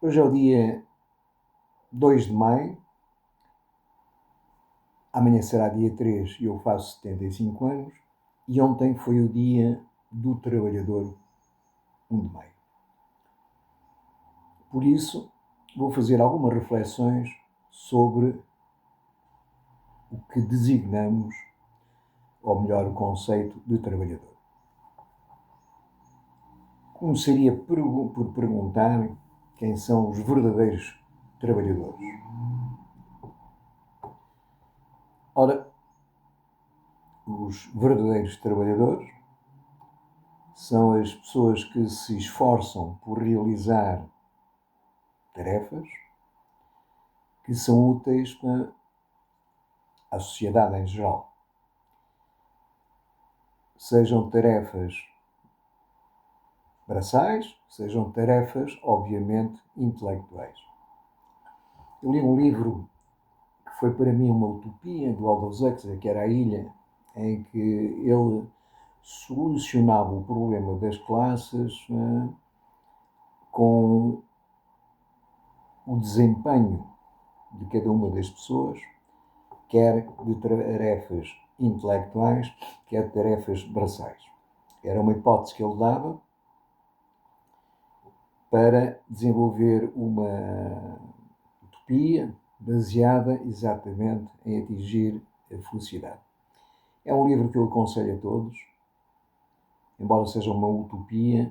Hoje é o dia 2 de maio, amanhã será dia 3 e eu faço 75 anos, e ontem foi o dia do trabalhador, 1 de maio. Por isso, vou fazer algumas reflexões sobre o que designamos, ou melhor, o conceito de trabalhador. Começaria por perguntar quem são os verdadeiros trabalhadores. Ora, os verdadeiros trabalhadores são as pessoas que se esforçam por realizar tarefas que são úteis para a sociedade em geral. Sejam tarefas braçais, sejam tarefas, obviamente, intelectuais. Eu li um livro que foi para mim uma utopia, do Aldous Huxley, que era A Ilha, em que ele solucionava o problema das classes com o desempenho de cada uma das pessoas, quer de tarefas intelectuais, quer de tarefas braçais. Era uma hipótese que ele dava para desenvolver uma utopia baseada exatamente em atingir a felicidade. É um livro que eu aconselho a todos, embora seja uma utopia,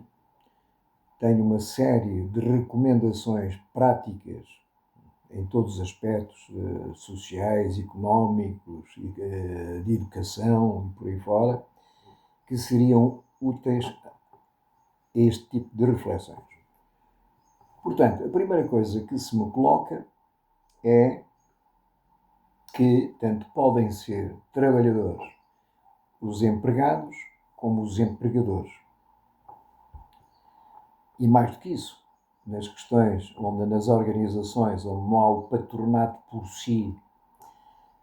tem uma série de recomendações práticas em todos os aspectos sociais, económicos, de educação e por aí fora, que seriam úteis a este tipo de reflexões. Portanto, a primeira coisa que se me coloca é que tanto podem ser trabalhadores os empregados como os empregadores. E mais do que isso, nas questões onde nas organizações onde não há o patronato por si,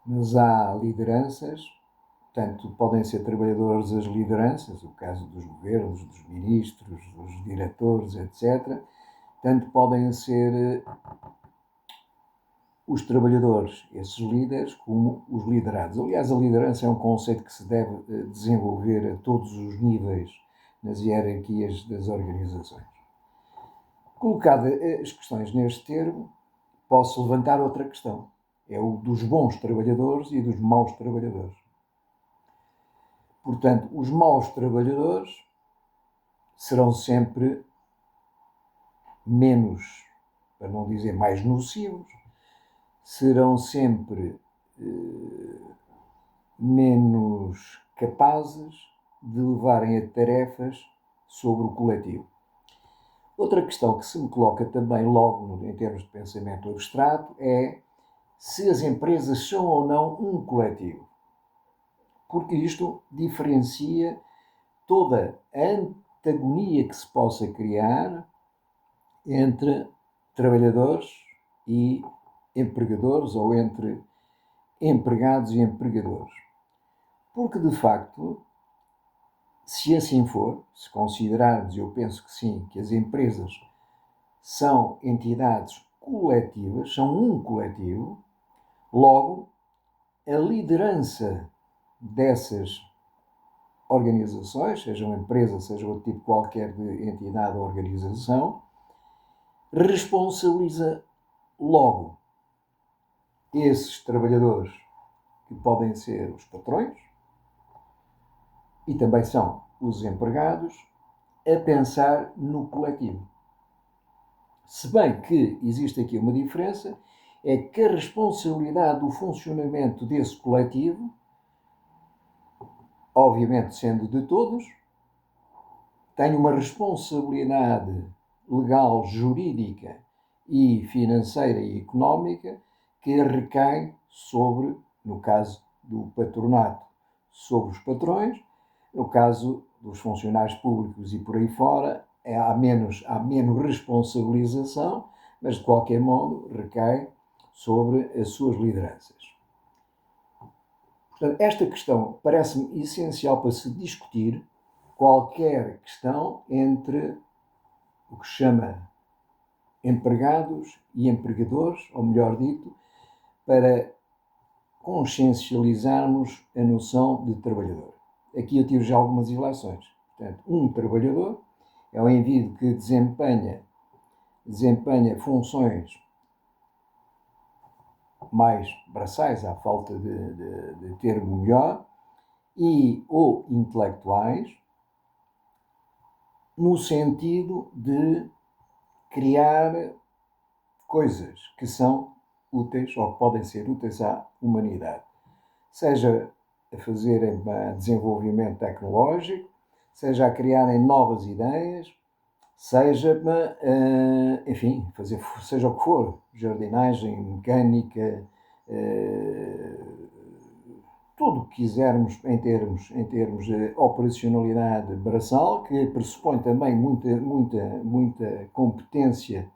mas há lideranças, tanto podem ser trabalhadores as lideranças, o caso dos governos, dos ministros, dos diretores, etc., tanto podem ser os trabalhadores, esses líderes, como os liderados. Aliás, a liderança é um conceito que se deve desenvolver a todos os níveis nas hierarquias das organizações. Colocadas as questões neste termo, posso levantar outra questão. É o dos bons trabalhadores e dos maus trabalhadores. Portanto, os maus trabalhadores serão sempre menos, para não dizer mais nocivos, serão sempre menos capazes de levarem a tarefas sobre o coletivo. Outra questão que se me coloca também logo em termos de pensamento abstrato é se as empresas são ou não um coletivo. Porque isto diferencia toda a antagonia que se possa criar entre trabalhadores e empregadores ou entre empregados e empregadores. Porque, de facto, se assim for, se considerarmos, eu penso que sim, que as empresas são entidades coletivas, são um coletivo, logo, a liderança dessas organizações, sejam empresas, seja outro tipo qualquer de entidade ou organização, responsabiliza logo esses trabalhadores, que podem ser os patrões e também são os empregados, a pensar no coletivo. Se bem que existe aqui uma diferença, é que a responsabilidade do funcionamento desse coletivo, obviamente sendo de todos, tem uma responsabilidade legal, jurídica e financeira e económica que recai sobre, no caso do patronato, sobre os patrões, no caso dos funcionários públicos e por aí fora, há menos responsabilização, mas de qualquer modo recai sobre as suas lideranças. Portanto, esta questão parece-me essencial para se discutir qualquer questão entre o que se chama empregados e empregadores, ou melhor dito, para consciencializarmos a noção de trabalhador. Aqui eu tive já algumas ilações. Portanto, um trabalhador é um indivíduo que desempenha funções mais braçais, à falta de termo melhor, ou intelectuais, no sentido de criar coisas que são úteis ou que podem ser úteis à humanidade. Seja a fazerem desenvolvimento tecnológico, seja a criarem novas ideias, seja, enfim, fazer seja o que for, jardinagem, mecânica, tudo o que quisermos em termos de operacionalidade braçal, que pressupõe também muita competência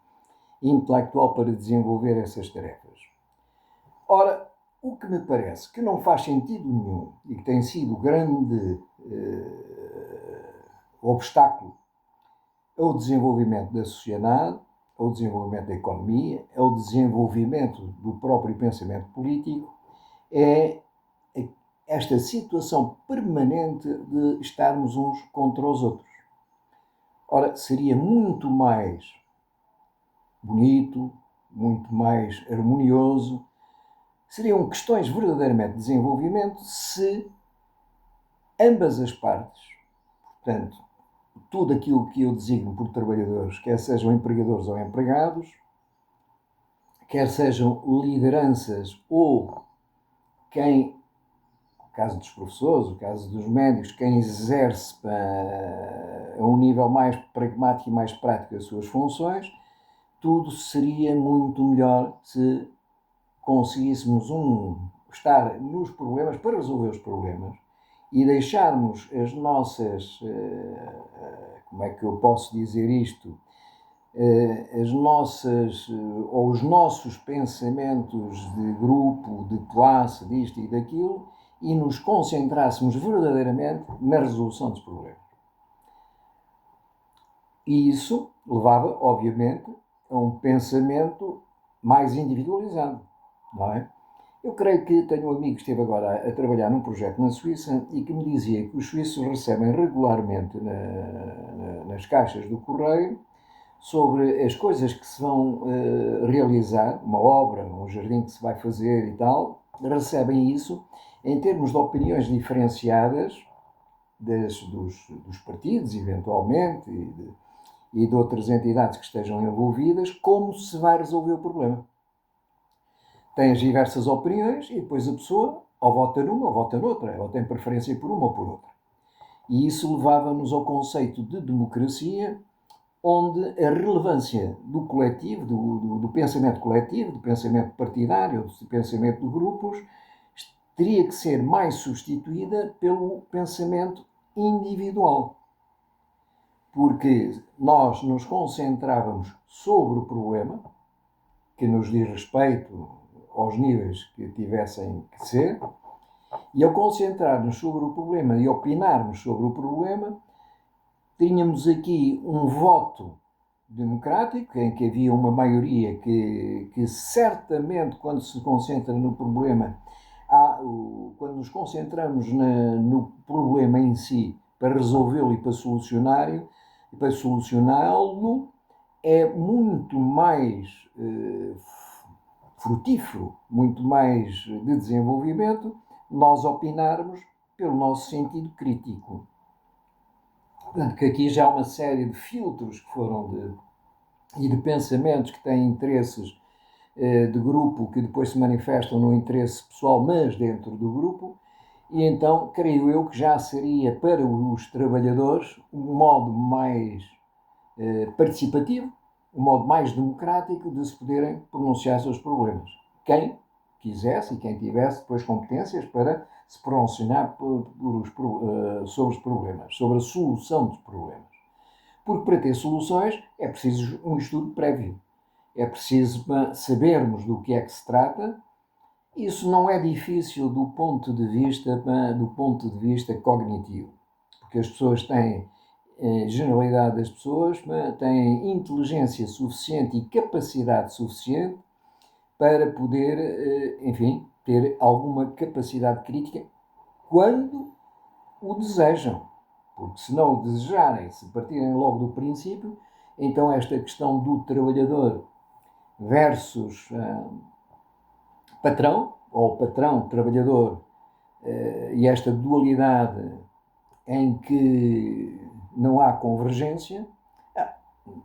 intelectual para desenvolver essas tarefas. Ora, o que me parece que não faz sentido nenhum e que tem sido grande obstáculo ao desenvolvimento da sociedade, ao desenvolvimento da economia, ao desenvolvimento do próprio pensamento político, é esta situação permanente de estarmos uns contra os outros. Ora, seria muito mais bonito, muito mais harmonioso, seriam questões verdadeiramente de desenvolvimento se ambas as partes, portanto, tudo aquilo que eu designo por trabalhadores, quer sejam empregadores ou empregados, quer sejam lideranças ou quem, o caso dos professores, o caso dos médicos, quem exerce a um nível mais pragmático e mais prático as suas funções, tudo seria muito melhor se conseguíssemos estar nos problemas para resolver os problemas e deixarmos as nossas, como é que eu posso dizer isto, as nossas ou os nossos pensamentos de grupo, de classe, disto e daquilo, e nos concentrássemos verdadeiramente na resolução dos problemas. E isso levava, obviamente, a um pensamento mais individualizado, não é? Eu creio que tenho um amigo que esteve agora a trabalhar num projeto na Suíça e que me dizia que os suíços recebem regularmente nas caixas do correio sobre as coisas que se vão realizar, uma obra, um jardim que se vai fazer e tal, recebem isso em termos de opiniões diferenciadas dos partidos, eventualmente, e de outras entidades que estejam envolvidas, como se vai resolver o problema. Tem as diversas opiniões e depois a pessoa ou vota numa ou vota noutra, ou tem preferência por uma ou por outra. E isso levava-nos ao conceito de democracia, onde a relevância do coletivo, do pensamento coletivo, do pensamento partidário, do pensamento de grupos, teria que ser mais substituída pelo pensamento individual. Porque nós nos concentrávamos sobre o problema, que nos diz respeito aos níveis que tivessem que ser, e ao concentrar-nos sobre o problema e opinarmos sobre o problema, tínhamos aqui um voto democrático, em que havia uma maioria que certamente, quando se concentra no problema, quando nos concentramos no problema em si, para resolvê-lo e para solucioná-lo, é muito mais frutífero, muito mais de desenvolvimento, nós opinarmos pelo nosso sentido crítico. Portanto, que aqui já há uma série de filtros que foram e de pensamentos que têm interesses de grupo que depois se manifestam no interesse pessoal, mas dentro do grupo, e então creio eu que já seria para os trabalhadores um modo mais participativo, um modo mais democrático de se poderem pronunciar sobre os problemas. Quem quisesse e quem tivesse depois competências para se pronunciar sobre os problemas, sobre a solução dos problemas. Porque para ter soluções é preciso um estudo prévio. É preciso sabermos do que é que se trata. Isso não é difícil do ponto de vista cognitivo, porque as pessoas têm a generalidade das pessoas têm inteligência suficiente e capacidade suficiente para poder, enfim, ter alguma capacidade crítica quando o desejam. Porque se não o desejarem, se partirem logo do princípio, então esta questão do trabalhador versus patrão, ou patrão-trabalhador, e esta dualidade em que não há convergência,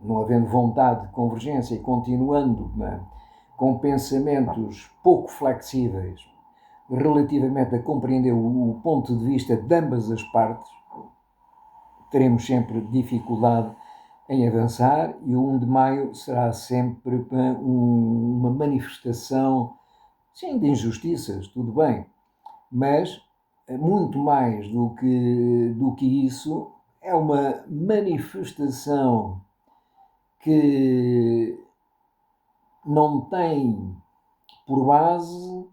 não havendo vontade de convergência e continuando com pensamentos pouco flexíveis relativamente a compreender o ponto de vista de ambas as partes, teremos sempre dificuldade em avançar, e o 1 de maio será sempre uma manifestação, sim, de injustiças, tudo bem, mas muito mais do que isso, é uma manifestação que não tem por base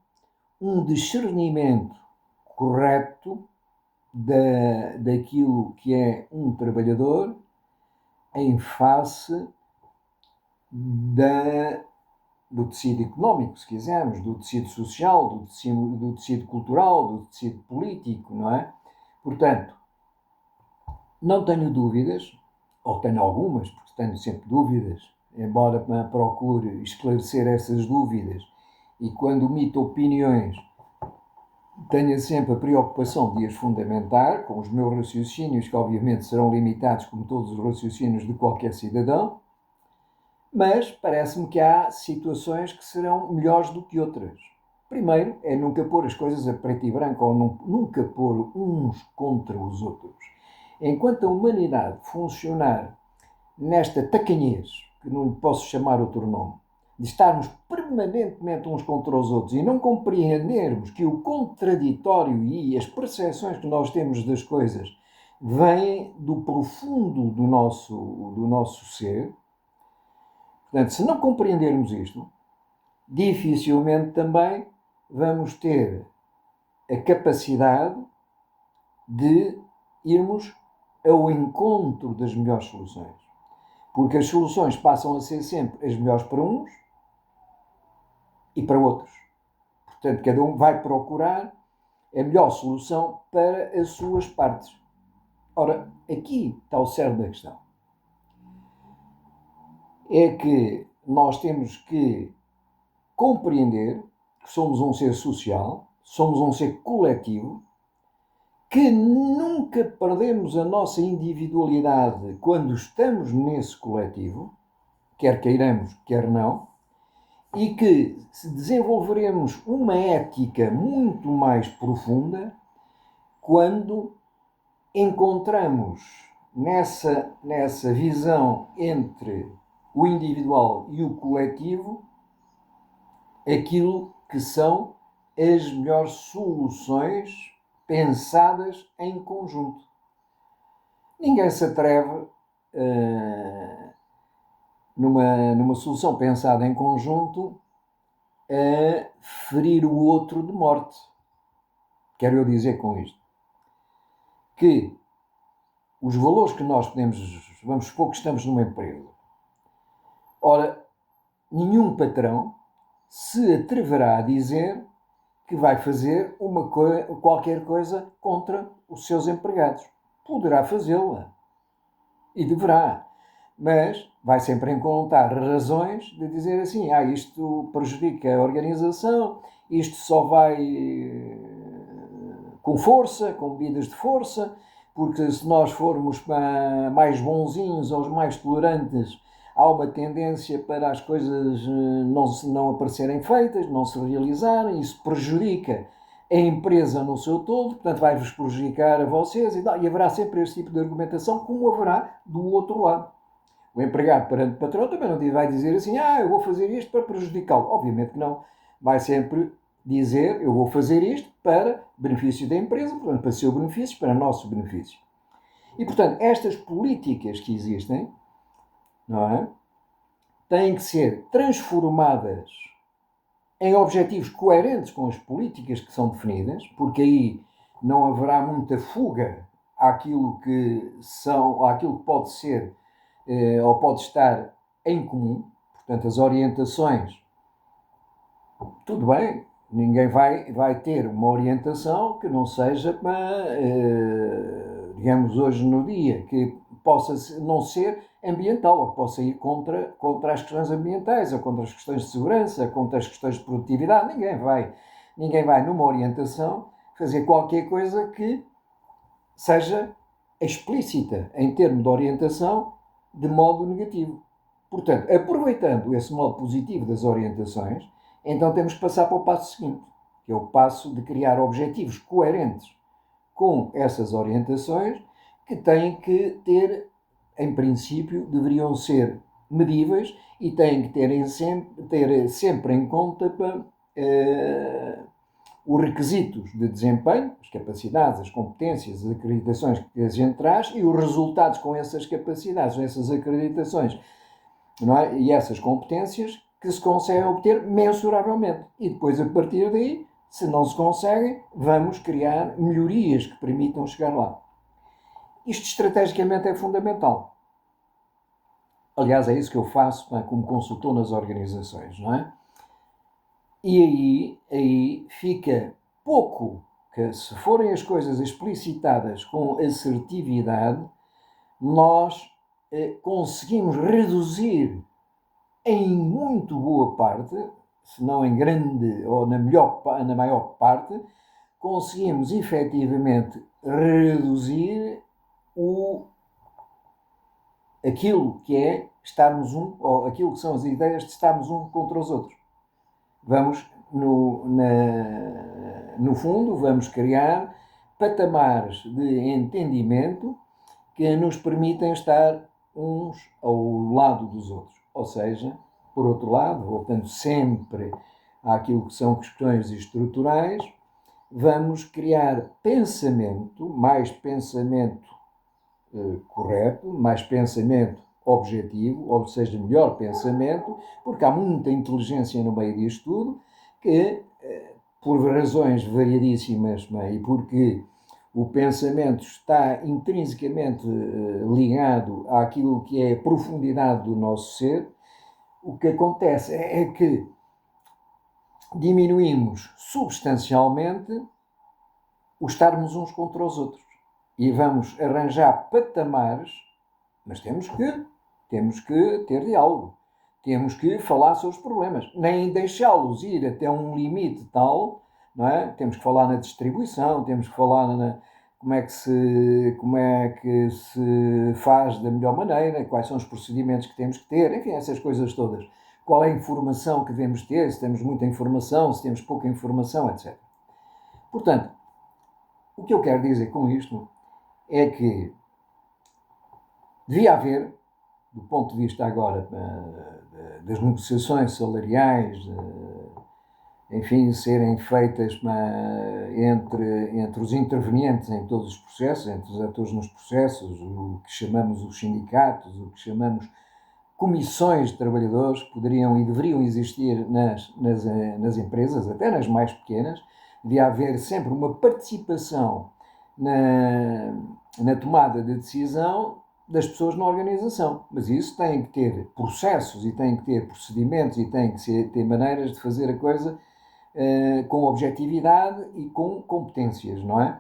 um discernimento correto daquilo que é um trabalhador em face do tecido económico, se quisermos, do tecido social, do tecido cultural, do tecido político, não é? Portanto, não tenho dúvidas, ou tenho algumas, porque tenho sempre dúvidas, embora procure esclarecer essas dúvidas, e quando emito opiniões tenha sempre a preocupação de as fundamentar com os meus raciocínios, que obviamente serão limitados como todos os raciocínios de qualquer cidadão, mas parece-me que há situações que serão melhores do que outras. Primeiro é nunca pôr as coisas a preto e branco, ou nunca pôr uns contra os outros. Enquanto a humanidade funcionar nesta tacanhez, que não lhe posso chamar outro nome, de estarmos permanentemente uns contra os outros e não compreendermos que o contraditório e as percepções que nós temos das coisas vêm do profundo do nosso ser. Portanto, se não compreendermos isto, dificilmente também vamos ter a capacidade de irmos ao encontro das melhores soluções. Porque as soluções passam a ser sempre as melhores para uns e para outros. Portanto, cada um vai procurar a melhor solução para as suas partes. Ora, aqui está o cerne da questão. É que nós temos que compreender que somos um ser social, somos um ser coletivo, que nunca perdemos a nossa individualidade quando estamos nesse coletivo, quer queiramos, quer não, e que se desenvolveremos uma ética muito mais profunda quando encontramos nessa visão entre o individual e o coletivo aquilo que são as melhores soluções pensadas em conjunto. Ninguém se atreve, numa solução pensada em conjunto, a ferir o outro de morte. Quero eu dizer com isto que os valores que nós podemos, vamos supor que estamos numa empresa. Ora, nenhum patrão se atreverá a dizer que vai fazer qualquer coisa contra os seus empregados. Poderá fazê-la e deverá, mas vai sempre encontrar razões de dizer assim, isto prejudica a organização, isto só vai com força, com medidas de força, porque se nós formos mais bonzinhos ou mais tolerantes, há uma tendência para as coisas não aparecerem feitas, não se realizarem, isso prejudica a empresa no seu todo, portanto vai-vos prejudicar a vocês, e haverá sempre esse tipo de argumentação, como haverá do outro lado. O empregado perante o patrão também não vai dizer assim, eu vou fazer isto para prejudicá-lo. Obviamente que não. Vai sempre dizer, eu vou fazer isto para benefício da empresa, portanto, para seu benefício, para nosso benefício. E, portanto, estas políticas que existem, não é, têm que ser transformadas em objetivos coerentes com as políticas que são definidas, porque aí não haverá muita fuga àquilo que são, àquilo que pode ser ou pode estar em comum. Portanto, as orientações, tudo bem, ninguém vai ter uma orientação que não seja para, digamos, hoje no dia, que possa não ser ambiental, ou que possa ir contra as questões ambientais, ou contra as questões de segurança, contra as questões de produtividade. Ninguém vai numa orientação fazer qualquer coisa que seja explícita em termos de orientação de modo negativo. Portanto, aproveitando esse modo positivo das orientações, então temos que passar para o passo seguinte, que é o passo de criar objetivos coerentes com essas orientações, que têm que ter, em princípio, deveriam ser medíveis e têm que ter sempre em conta os requisitos de desempenho, as capacidades, as competências, as acreditações que a gente traz e os resultados com essas capacidades, essas acreditações, não é? E essas competências que se conseguem obter mensuravelmente. E depois, a partir daí, se não se conseguem, vamos criar melhorias que permitam chegar lá. Isto estrategicamente é fundamental. Aliás, é isso que eu faço como consultor nas organizações, não é? E aí fica pouco, que se forem as coisas explicitadas com assertividade, nós conseguimos reduzir em muito boa parte, se não em grande ou na maior parte, conseguimos efetivamente reduzir aquilo que é estarmos ou aquilo que são as ideias de estarmos contra os outros. Vamos, no fundo, vamos criar patamares de entendimento que nos permitem estar uns ao lado dos outros. Ou seja, por outro lado, voltando sempre àquilo que são questões estruturais, vamos criar mais pensamento correto, mais pensamento objetivo, ou seja, melhor pensamento, porque há muita inteligência no meio disto tudo, que por razões variadíssimas, e porque o pensamento está intrinsecamente ligado àquilo que é a profundidade do nosso ser, o que acontece é que diminuímos substancialmente o estarmos uns contra os outros. E vamos arranjar patamares, mas temos que ter diálogo. Temos que falar sobre os problemas, nem deixá-los ir até um limite tal, não é? Temos que falar na distribuição, temos que falar como é que se faz da melhor maneira, quais são os procedimentos que temos que ter, enfim, essas coisas todas. Qual é a informação que devemos ter, se temos muita informação, se temos pouca informação, etc. Portanto, o que eu quero dizer com isto é que devia haver, do ponto de vista agora das negociações salariais, enfim, serem feitas entre os intervenientes em todos os processos, entre os atores nos processos, o que chamamos os sindicatos, o que chamamos comissões de trabalhadores, que poderiam e deveriam existir nas empresas, até nas mais pequenas. Devia haver sempre uma participação na tomada de decisão das pessoas na organização. Mas isso tem que ter processos e tem que ter procedimentos e tem que ter maneiras de fazer a coisa com objetividade e com competências, não é?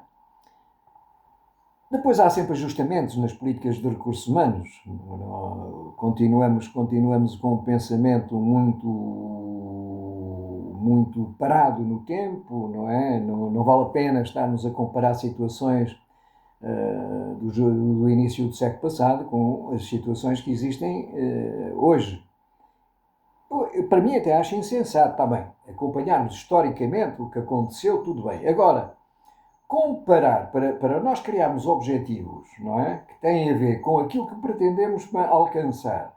Depois há sempre ajustamentos nas políticas de recursos humanos. Continuamos com um pensamento muito parado no tempo, não é? Não vale a pena estarmos a comparar situações do início do século passado com as situações que existem hoje. Para mim até acho insensato, está bem, acompanharmos historicamente o que aconteceu, tudo bem. Agora, comparar, para nós criarmos objetivos, não é? Que têm a ver com aquilo que pretendemos alcançar,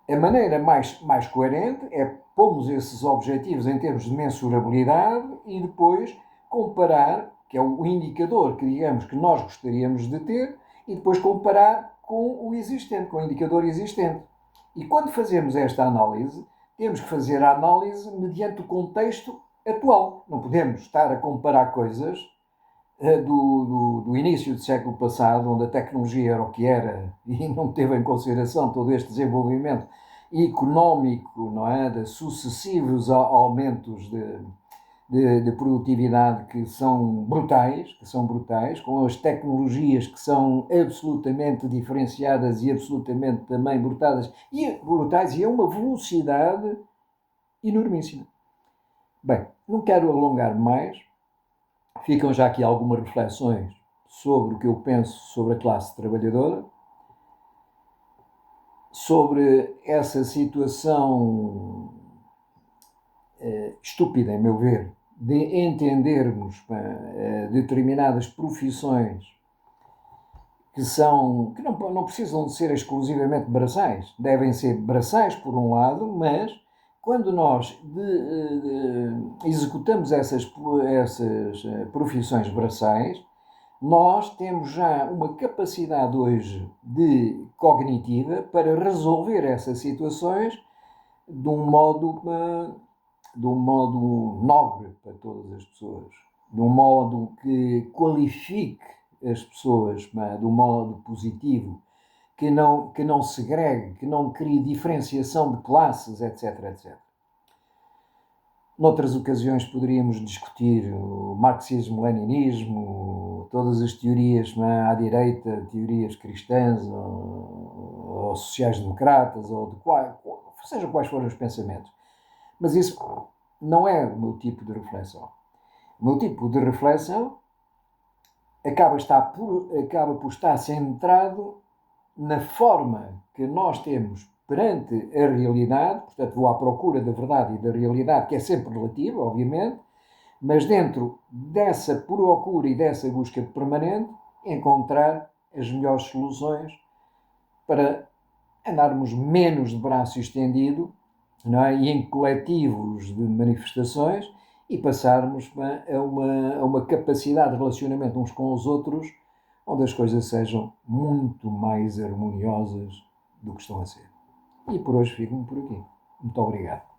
a maneira mais coerente é pormos esses objetivos em termos de mensurabilidade e depois comparar, que é o indicador que digamos que nós gostaríamos de ter, e depois comparar com o existente, com o indicador existente. E quando fazemos esta análise, temos que fazer a análise mediante o contexto atual. Não podemos estar a comparar coisas do início do século passado, onde a tecnologia era o que era e não teve em consideração todo este desenvolvimento económico, não é, de sucessivos aumentos de produtividade que são brutais, com as tecnologias que são absolutamente diferenciadas e absolutamente também brutais e a uma velocidade enormíssima. Bem, não quero alongar mais, ficam já aqui algumas reflexões sobre o que eu penso sobre a classe trabalhadora, sobre essa situação estúpida, em meu ver, de entendermos determinadas profissões que não precisam de ser exclusivamente braçais. Devem ser braçais, por um lado, mas quando nós executamos essas profissões braçais, nós temos já uma capacidade hoje cognitiva para resolver essas situações de um modo nobre para todas as pessoas, de um modo que qualifique as pessoas, de um modo positivo, que não segregue, que não crie diferenciação de classes, etc, etc. Noutras ocasiões poderíamos discutir o marxismo-leninismo, todas as teorias à direita, teorias cristãs ou sociais-democratas, sejam quais forem os pensamentos. Mas isso não é o meu tipo de reflexão. O meu tipo de reflexão acaba por estar centrado na forma que nós temos perante a realidade, portanto vou à procura da verdade e da realidade, que é sempre relativa, obviamente, mas dentro dessa procura e dessa busca permanente, encontrar as melhores soluções para andarmos menos de braço estendido, não é? E em coletivos de manifestações e passarmos a uma capacidade de relacionamento uns com os outros onde as coisas sejam muito mais harmoniosas do que estão a ser. E por hoje fico por aqui. Muito obrigado.